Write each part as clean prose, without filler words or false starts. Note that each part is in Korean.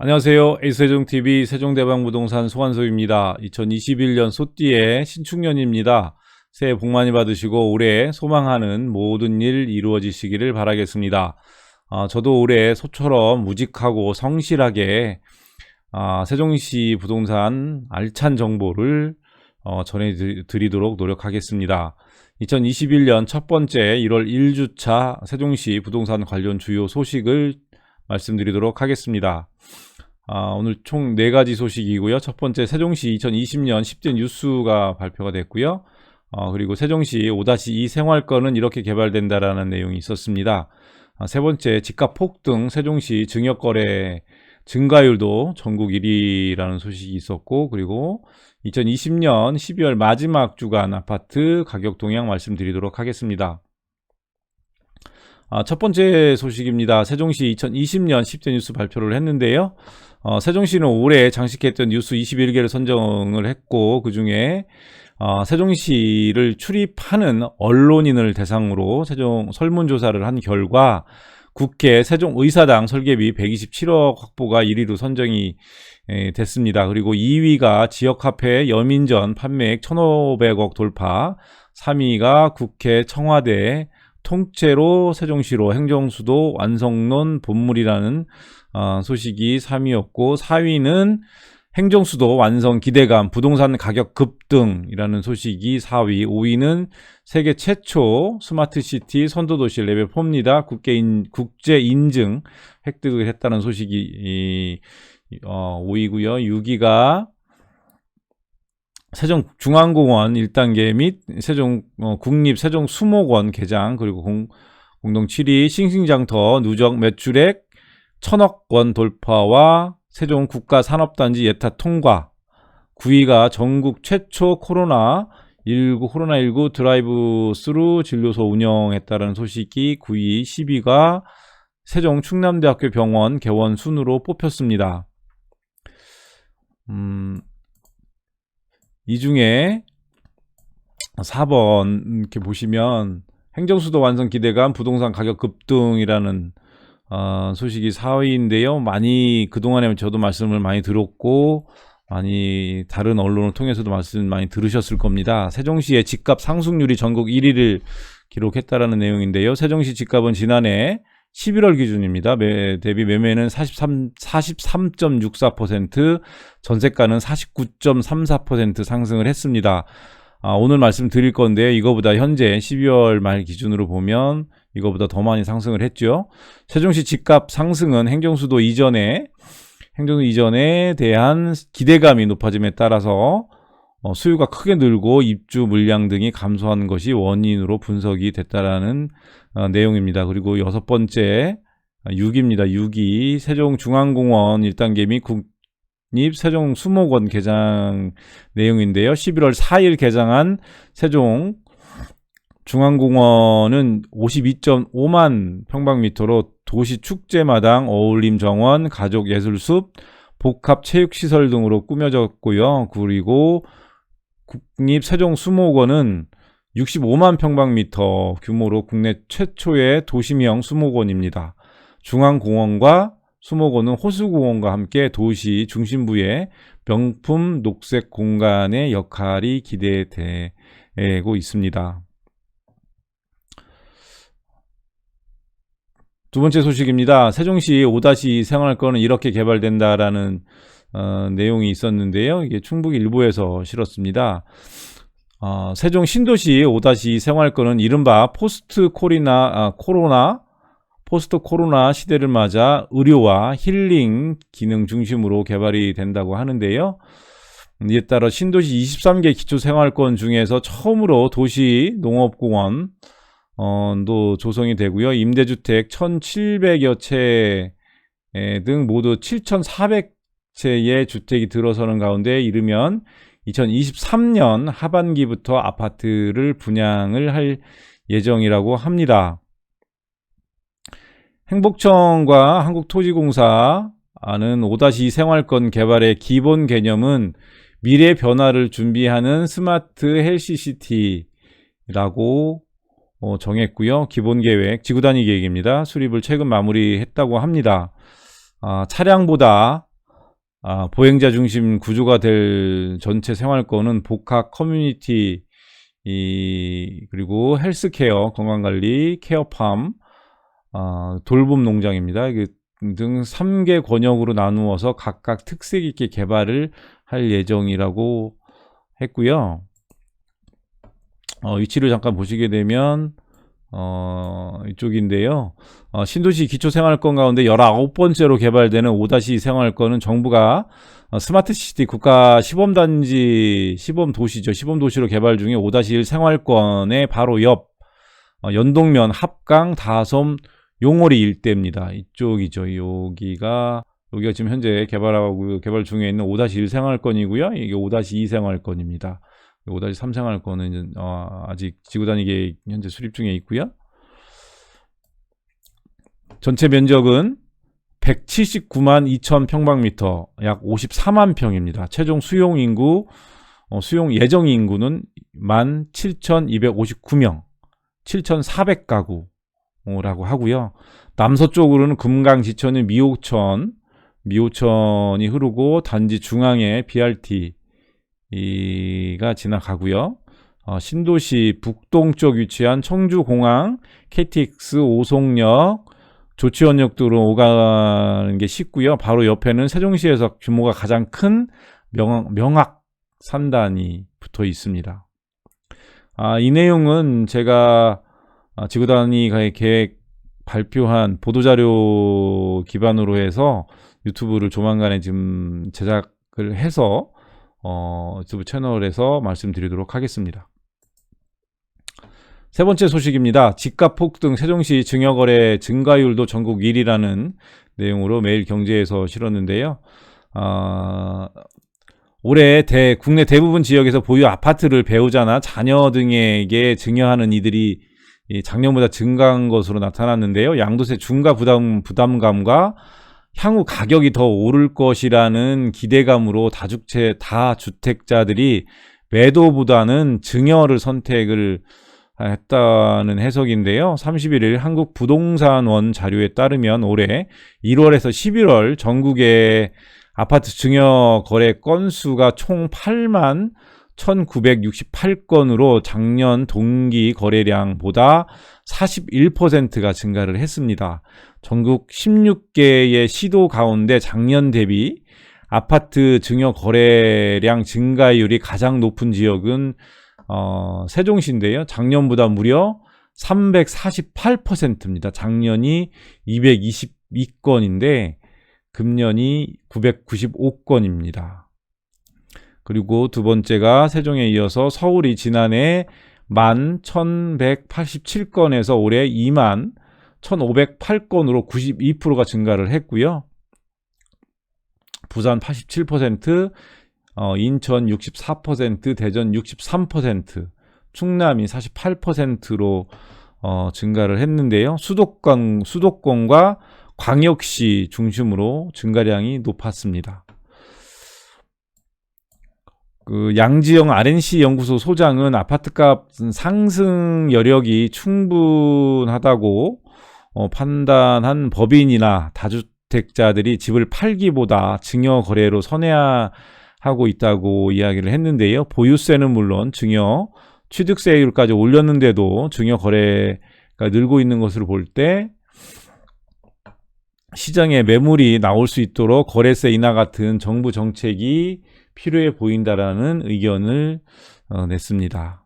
안녕하세요. A세종TV 세종대방부동산 소환소입니다. 2021년 소띠의 신축년입니다. 새해 복 많이 받으시고 올해 소망하는 모든 일 이루어지시기를 바라겠습니다. 저도 올해 소처럼 무직하고 성실하게 세종시 부동산 알찬 정보를 전해드리도록 노력하겠습니다. 2021년 첫 번째 1월 1주차 세종시 부동산 관련 주요 소식을 말씀드리도록 하겠습니다. 오늘 총 4가지 소식이고요. 첫 번째, 세종시 2020년 10대 뉴스가 발표가 됐고요. 그리고 세종시 5-2 생활권은 이렇게 개발된다라는 내용이 있었습니다. 세 번째, 집값 폭등, 세종시 증여거래 증가율도 전국 1위라는 소식이 있었고, 그리고 2020년 12월 마지막 주간 아파트 가격 동향 말씀드리도록 하겠습니다. 첫 번째 소식입니다. 세종시 2020년 10대 뉴스 발표를 했는데요. 세종시는 올해 장식했던 뉴스 21개를 선정을 했고, 그 중에 세종시를 출입하는 언론인을 대상으로 세종 설문조사를 한 결과 국회 세종의사당 설계비 127억 확보가 1위로 선정이 됐습니다. 그리고 2위가 지역화폐 여민전 판매액 1,500억 돌파, 3위가 국회 청와대 통째로 세종시로 행정수도 완성론 본물이라는 소식이 3위였고, 4위는 행정수도 완성 기대감 부동산 가격 급등이라는 소식이 4위, 5위는 세계 최초 스마트시티 선도도시 레벨 4입니다. 국제 인증 획득을 했다는 소식이 5위고요. 6위가 세종중앙공원 1단계 및 세종 국립세종수목원 개장, 그리고 공동 7위 싱싱장터 누적 매출액 1,000억 원 돌파와 세종 국가산업단지 예타 통과. 9위가 전국 최초 코로나19 드라이브 스루 진료소 운영했다는 소식이 9위, 10위가 세종 충남대학교 병원 개원 순으로 뽑혔습니다. 이 중에 4번 이렇게 보시면 행정수도 완성 기대감 부동산 가격 급등이라는 소식이 4위인데요. 많이 그동안에 저도 말씀을 많이 들었고 많이 다른 언론을 통해서도 말씀 많이 들으셨을 겁니다. 세종시의 집값 상승률이 전국 1위를 기록했다라는 내용인데요. 세종시 집값은 지난해 11월 기준입니다. 대비 매매는 43.64%, 전세가는 49.34% 상승을 했습니다. 오늘 말씀드릴 건데 이거보다 현재 12월 말 기준으로 보면 이거보다 더 많이 상승을 했죠. 세종시 집값 상승은 행정수도 이전에 대한 기대감이 높아짐에 따라서 수요가 크게 늘고 입주 물량 등이 감소한 것이 원인으로 분석이 됐다라는 내용입니다. 그리고 6번째 6위입니다. 6위 세종중앙공원 1단계 및 국립세종수목원 개장 내용인데요. 11월 4일 개장한 세종중앙공원은 52.5만 평방미터로 도시축제마당, 어울림정원, 가족예술숲, 복합체육시설 등으로 꾸며졌고요. 그리고 국립세종수목원은 65만 평방미터 규모로 국내 최초의 도심형 수목원입니다. 중앙공원과 수목원은 호수공원과 함께 도시 중심부의 명품 녹색 공간의 역할이 기대되고 있습니다. 두 번째 소식입니다. 세종시 5-2 생활권은 이렇게 개발된다라는 내용이 있었는데요. 이게 충북일보에서 실었습니다. 세종 신도시 5-2 생활권은 이른바 포스트 코로나 시대를 맞아 의료와 힐링 기능 중심으로 개발이 된다고 하는데요. 이에 따라 신도시 23개 기초생활권 중에서 처음으로 도시 농업공원 도 조성이 되고요. 임대주택 1,700여 채 등 모두 7,400채의 주택이 들어서는 가운데 이르면 2023년 하반기부터 아파트를 분양을 할 예정이라고 합니다. 행복청과 한국토지공사는 5-2 생활권 개발의 기본 개념은 미래 변화를 준비하는 스마트 헬시시티라고 정했고요. 기본계획, 지구단위 계획입니다. 수립을 최근 마무리했다고 합니다. 차량보다 보행자 중심 구조가 될 전체 생활권은 복합 커뮤니티 그리고 헬스케어 건강관리 케어팜 돌봄 농장입니다. 등 3개 권역으로 나누어서 각각 특색 있게 개발을 할 예정이라고 했고요. 위치를 잠깐 보시게 되면 이쪽인데요. 신도시 기초생활권 가운데 19번째로 개발되는 5-2 생활권은 정부가 스마트시티 국가 시범단지 시범도시죠. 시범도시로 개발 중에 5-1 생활권의 바로 옆 연동면 합강 다섬 용오리 일대입니다. 이쪽이죠. 여기가 지금 현재 개발 중에 있는 5-1 생활권이고요. 이게 5-2 생활권입니다. 5-3 생활권은 아직 지구단위 현재 수립 중에 있고요. 전체 면적은 179만 2천 평방미터, 약 54만 평입니다. 최종 수용 예정 인구는 17,259명, 7,400가구라고 하고요. 남서쪽으로는 금강 지천인 미호천이 흐르고 단지 중앙에 BRT 가 지나가고요. 신도시 북동쪽 위치한 청주공항, KTX 오송역, 조치원역 등으로 오가는 게 쉽고요. 바로 옆에는 세종시에서 규모가 가장 큰 명악 산단이 붙어 있습니다. 이 내용은 제가 지구단위 계획 발표한 보도자료 기반으로 해서 유튜브를 조만간에 지금 제작을 해서 유튜브 채널에서 말씀드리도록 하겠습니다. 세 번째 소식입니다. 집값 폭등 세종시 증여거래 증가율도 전국 1위라는 내용으로 매일경제에서 실었는데요. 올해 국내 대부분 지역에서 보유 아파트를 배우자나 자녀 등에게 증여하는 이들이 작년보다 증가한 것으로 나타났는데요. 양도세 중과 부담감과 향후 가격이 더 오를 것이라는 기대감으로 다주택자들이 매도보다는 증여를 선택을 했다는 해석인데요. 31일 한국부동산원 자료에 따르면 올해 1월에서 11월 전국의 아파트 증여 거래 건수가 총 8만 1968건으로 작년 동기 거래량보다 41%가 증가를 했습니다. 전국 16개의 시도 가운데 작년 대비 아파트 증여 거래량 증가율이 가장 높은 지역은 세종시인데요. 작년보다 무려 348%입니다. 작년이 222건인데 금년이 995건입니다. 그리고 두 번째가 세종에 이어서 서울이 지난해 11,187건에서 올해 21,508건으로 92%가 증가를 했고요. 부산 87%, 인천 64%, 대전 63%, 충남이 48%로 증가를 했는데요. 수도권과 광역시 중심으로 증가량이 높았습니다. 양지영 RNC 연구소 소장은 아파트값 상승 여력이 충분하다고 판단한 법인이나 다주택자들이 집을 팔기보다 증여 거래로 선회하고 있다고 이야기를 했는데요. 보유세는 물론 증여 취득세율까지 올렸는데도 증여 거래가 늘고 있는 것으로 볼 때 시장에 매물이 나올 수 있도록 거래세 인하 같은 정부 정책이 필요해 보인다라는 의견을 냈습니다.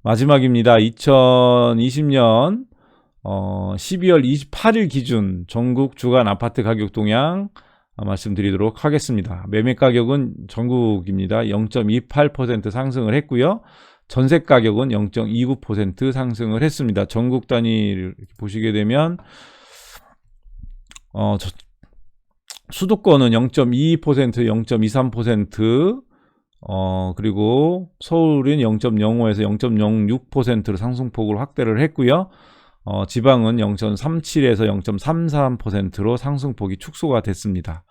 마지막입니다. 2020년 12월 28일 기준 전국 주간 아파트 가격 동향 말씀드리도록 하겠습니다. 매매 가격은 전국입니다. 0.28% 상승을 했고요. 전세 가격은 0.29% 상승을 했습니다. 전국 단위를 보시게 되면 수도권은 0.22%, 0.23%, 그리고 서울은 0.05에서 0.06%로 상승폭을 확대를 했고요. 지방은 0.37에서 0.33%로 상승폭이 축소가 됐습니다.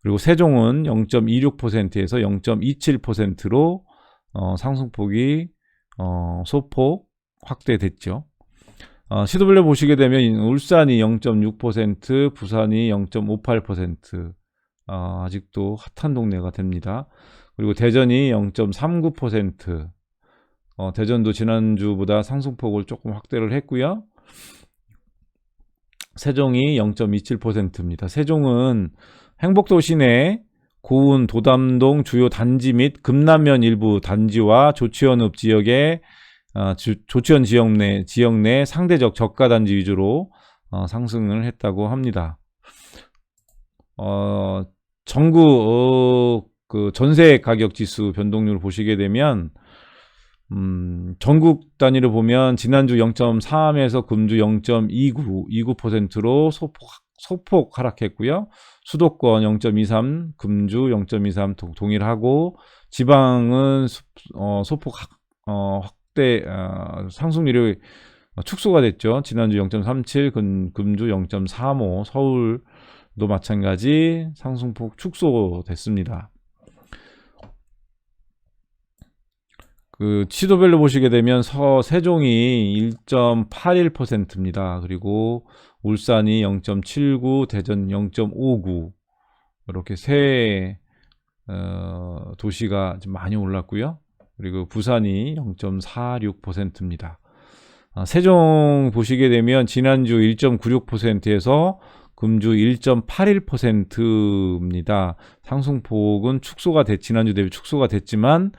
그리고 세종은 0.26%에서 0.27%로 상승폭이 소폭 확대됐죠. 시도별로 보시게 되면 울산이 0.6%, 부산이 0.58%, 아직도 핫한 동네가 됩니다. 그리고 대전이 0.39%, 대전도 지난주보다 상승폭을 조금 확대를 했고요. 세종이 0.27%입니다. 세종은 행복도 시내 고운 도담동 주요 단지 및 금남면 일부 단지와 조치원읍 지역의 조치원 지역 내 상대적 저가 단지 위주로 상승을 했다고 합니다. 전국 그 전세 가격 지수 변동률을 보시게 되면 전국 단위로 보면 지난주 0.3에서 금주 0.29%로 소폭 하락했고요. 수도권 0.23, 금주 0.23 동일하고, 지방은 소폭 확대 상승률이 축소가 됐죠. 지난주 0.37, 금주 0.35, 서울도 마찬가지 상승폭 축소됐습니다. 그 시도별로 보시게 되면 세종이 1.81%입니다. 그리고 울산이 0.79, 대전 0.59, 이렇게 세 도시가 좀 많이 올랐고요. 그리고 부산이 0.46%입니다. 세종 보시게 되면 지난주 1.96%에서 금주 1.81%입니다. 상승폭은 지난주 대비 축소가 됐지만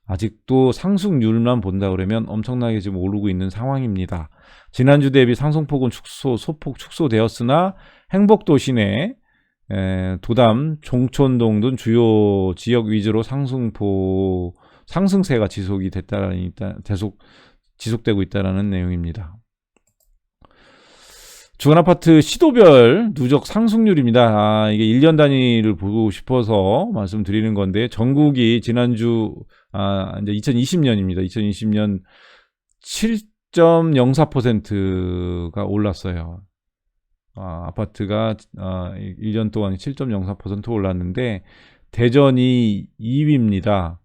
아직도 상승률만 본다 그러면 엄청나게 지금 오르고 있는 상황입니다. 지난주 대비 상승폭은 소폭 축소되었으나 행복도 시내 도담, 종촌동 등 주요 지역 위주로 상승세가 지속되고 있다는 내용입니다. 주간아파트 시도별 누적 상승률입니다. 이게 1년 단위를 보고 싶어서 말씀드리는 건데, 전국이 지난주 이제 2020년입니다. 2020년 7.04%가 올랐어요. 아파트가 1년 동안 7.04% 올랐는데, 대전이 2위입니다.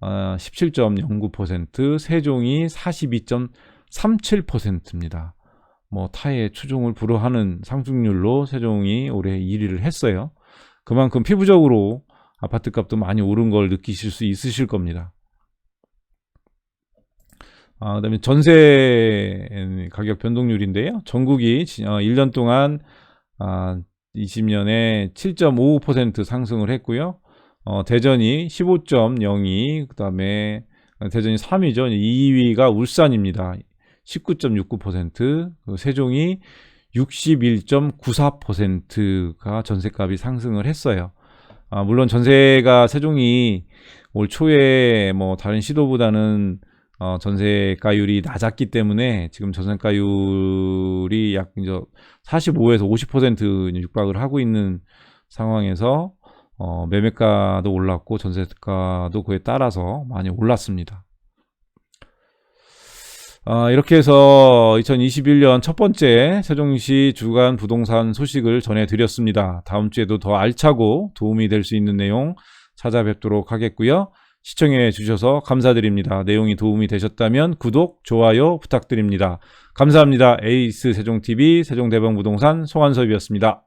17.09%, 세종이 42.37%입니다. 타의 추종을 불허하는 상승률로 세종이 올해 1위를 했어요. 그만큼 피부적으로 아파트 값도 많이 오른 걸 느끼실 수 있으실 겁니다. 그 다음에 전세 가격 변동률인데요. 전국이 1년 동안 20년에 7.55% 상승을 했고요. 대전이 15.02, 그 다음에 대전이 3위죠. 2위가 울산입니다. 19.69%, 세종이 61.94%가 전세값이 상승을 했어요. 물론 전세가 세종이 올 초에 다른 시도보다는 전세가율이 낮았기 때문에 지금 전세가율이 약 45에서 50% 육박을 하고 있는 상황에서 매매가도 올랐고 전세가도 그에 따라서 많이 올랐습니다. 이렇게 해서 2021년 첫 번째 세종시 주간 부동산 소식을 전해드렸습니다. 다음 주에도 더 알차고 도움이 될 수 있는 내용 찾아뵙도록 하겠고요. 시청해 주셔서 감사드립니다. 내용이 도움이 되셨다면 구독, 좋아요 부탁드립니다. 감사합니다. 에이스 세종TV 세종대방부동산 송한섭이었습니다.